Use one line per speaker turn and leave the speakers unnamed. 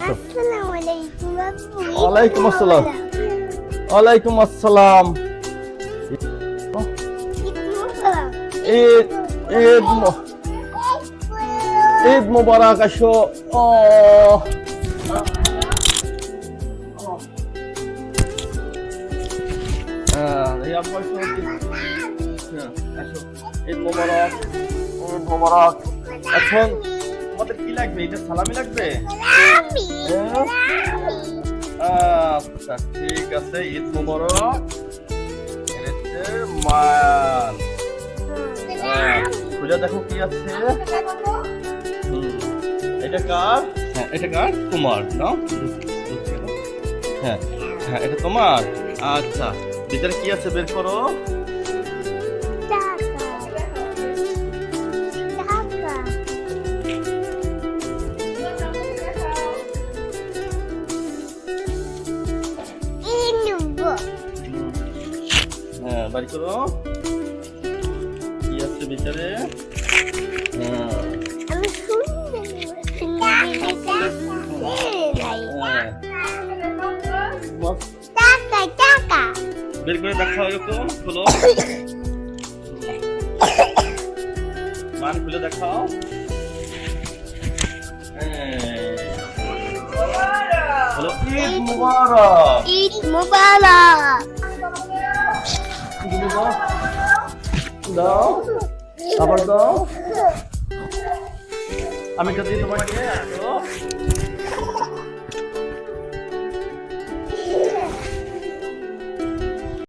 আসসালামু আলাইকুম আব্বু।
ওয়ালাইকুম আসসালাম। ওয়ালাইকুম আসসালাম। ঈদ ঈদ মু- ঈদ মুবারক। আসো। ও আসো। ঈদ মুবারক। ঈদ মুবারক। এখন তোমাদের কি লাগবে? এটা সালামি লাগবে? আচ্ছা ঠিক আছে। ঈদ মুবারক। মান খুঁজে দেখো কি আছে। এটা কার? হ্যাঁ এটা কার? তোমার নাও। হ্যাঁ হ্যাঁ এটা তোমার। আচ্ছা ভিতরে কি আছে বের করো। হ্যাঁ বাড়ি করো। কি আছে ভিতরে? হ্যাঁ
আমি টাকা
বের করে দেখা এরকম খোলো। মান খুলে দেখাও। হলো ঈদ মুবারক।
ঈদ মুবারক।
দাও আবার দাও। আমি যদি তোমাকে